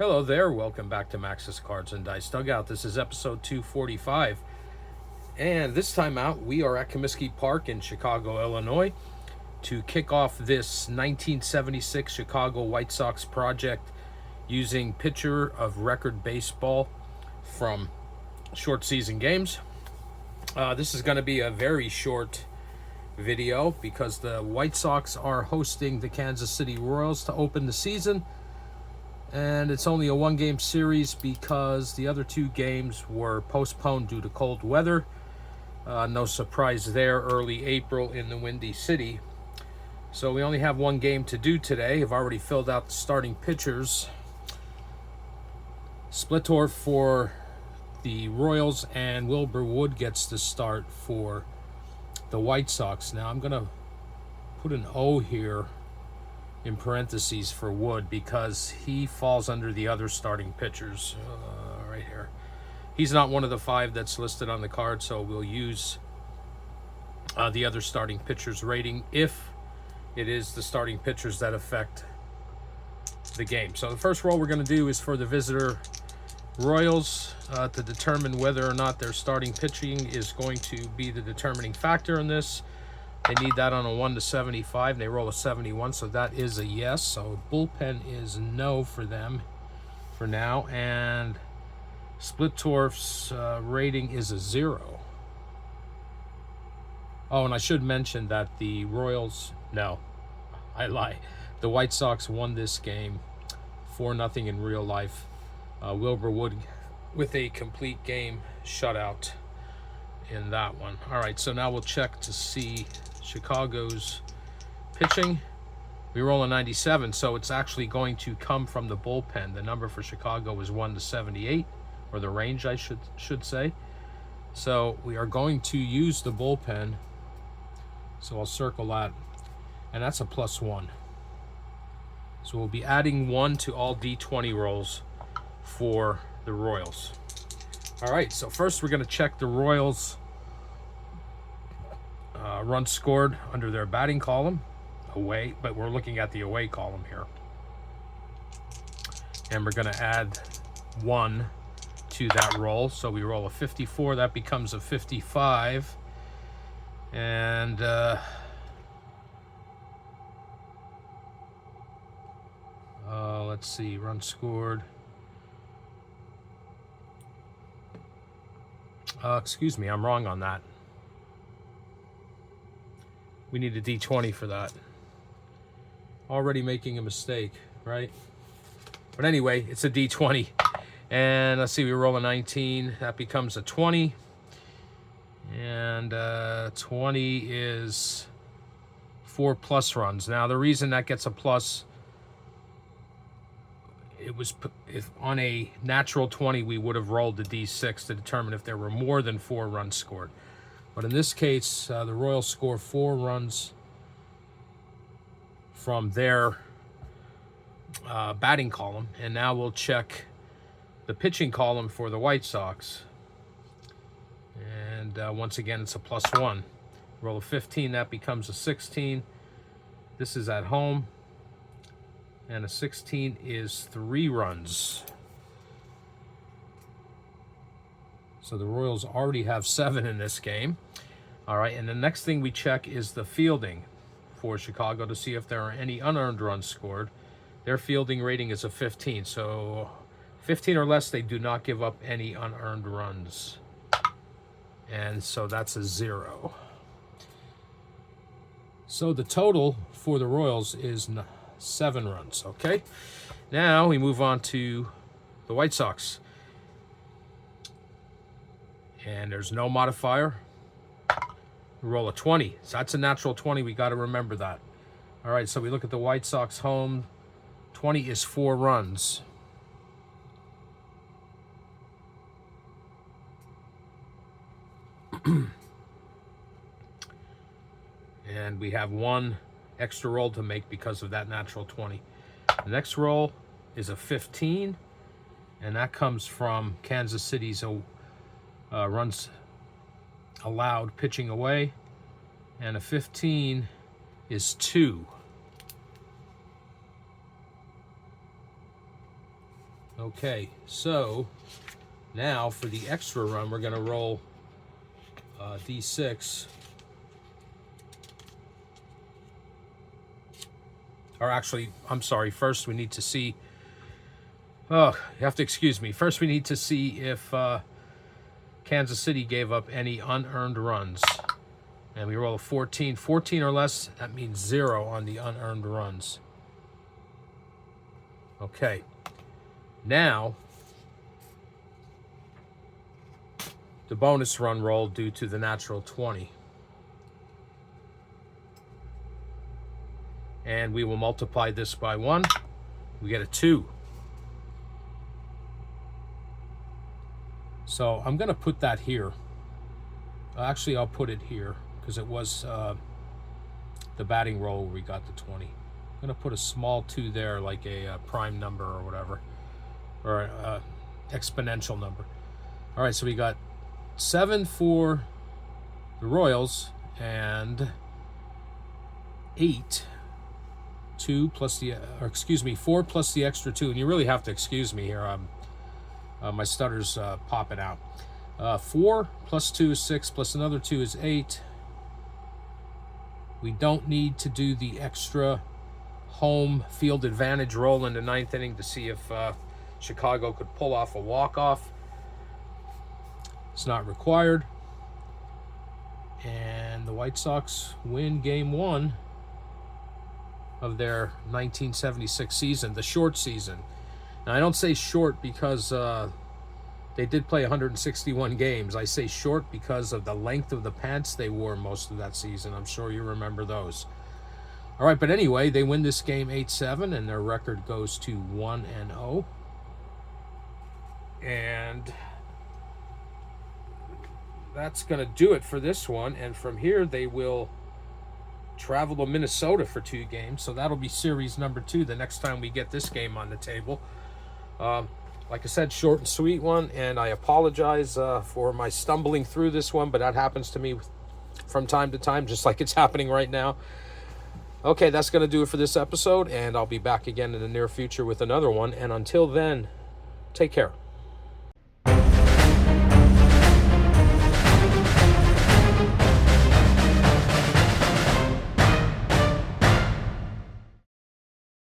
Hello there, welcome back to Max's Cards and Dice Dugout. This is episode 245, and this time out we are at Comiskey Park in Chicago, Illinois to kick off this 1976 Chicago White Sox project using pitcher of record baseball from short season games. This is going to be a very short video because the White Sox are hosting the Kansas City Royals to open the season. And it's only a one-game series because the other two games were postponed due to cold weather. No surprise there, early April in the Windy City. So we only have one game to do today. I've already filled out the starting pitchers. Splitor for the Royals and Wilbur Wood gets the start for the White Sox. Now I'm going to put an O here in parentheses for Wood because he falls under the other starting pitchers right here. He's not one of the five that's listed on the card, so we'll use the other starting pitchers rating if it is the starting pitchers that affect the game. So the first roll we're going to do is for the visitor Royals to determine whether or not their starting pitching is going to be the determining factor in this. They need that on a 1 to 75. They roll a 71, so that is a yes. So bullpen is no for them for now. And Splittorf's rating is a 0. Oh, and I should mention that the Royals, no, I lie. The White Sox won this game 4-0 in real life. Wilbur Wood with a complete game shutout in that one. All right, so now we'll check to see Chicago's pitching. We roll a 97, so it's actually going to come from the bullpen. The number for Chicago is 1 to 78, or the range I should say. So we are going to use the bullpen. So I'll circle that, and that's a +1. So we'll be adding 1 to all D20 rolls for the Royals. All right, so first we're going to check the Royals runs scored under their batting column away, but we're looking at the away column here. And we're going to add 1 to that roll. So we roll a 54, that becomes a 55. And let's see, runs scored. Excuse me, I'm wrong on that. We need a D20 for that. Already making a mistake, right? But anyway, it's a D20. And let's see, we roll a 19. That becomes a 20. And 20 is 4 plus runs. Now, the reason that gets a plus, it was if on a natural 20, we would have rolled the D6 to determine if there were more than 4 runs scored. But in this case, the Royals score 4 runs from their batting column. And now we'll check the pitching column for the White Sox. And once again, it's a +1. Roll a 15, that becomes a 16. This is at home. And a 16 is 3 runs. So the Royals already have 7 in this game. All right, and the next thing we check is the fielding for Chicago to see if there are any unearned runs scored. Their fielding rating is a 15, so 15 or less, they do not give up any unearned runs. And so that's a 0. So the total for the Royals is 7 runs, okay? Now we move on to the White Sox. And there's no modifier. We roll a 20. So that's a natural 20. We got to remember that. All right, so we look at the White Sox home. 20 is 4 runs. And we have 1 extra roll to make because of that natural 20. The next roll is a 15, and that comes from Kansas City's runs allowed pitching away, and a 15 is 2. Okay, so now for the extra run, we're going to roll D6. Or actually, I'm sorry, first we need to see... Oh, you have to excuse me. First we need to see if Kansas City gave up any unearned runs. And we roll a 14. 14 or less, that means 0 on the unearned runs. Okay. Now, the bonus run roll due to the natural 20. And we will multiply this by 1. We get a 2. So I'm going to put that here. Actually, I'll put it here because it was the batting roll where we got the 20. I'm going to put a small 2 there, like a prime number or whatever, or an exponential number. All right, so we got 7 for the Royals and 8. 2 plus the, or excuse me, 4 plus the extra 2. And you really have to excuse me here. My stutter's popping out. 4 plus 2 is 6, plus another 2 is 8. We don't need to do the extra home field advantage roll in the 9th inning to see if Chicago could pull off a walk-off. It's not required. And the White Sox win Game 1 of their 1976 season, the short season. Now, I don't say short because they did play 161 games. I say short because of the length of the pants they wore most of that season. I'm sure you remember those. All right, but anyway, they win this game 8-7, and their record goes to 1-0. And that's going to do it for this one. And from here, they will travel to Minnesota for 2 games. So that'll be series number 2 the next time we get this game on the table. Like I said, short and sweet one, and I apologize for my stumbling through this one, but that happens to me from time to time, just like it's happening right now. Okay, that's going to do it for this episode, and I'll be back again in the near future with another one. And until then, take care.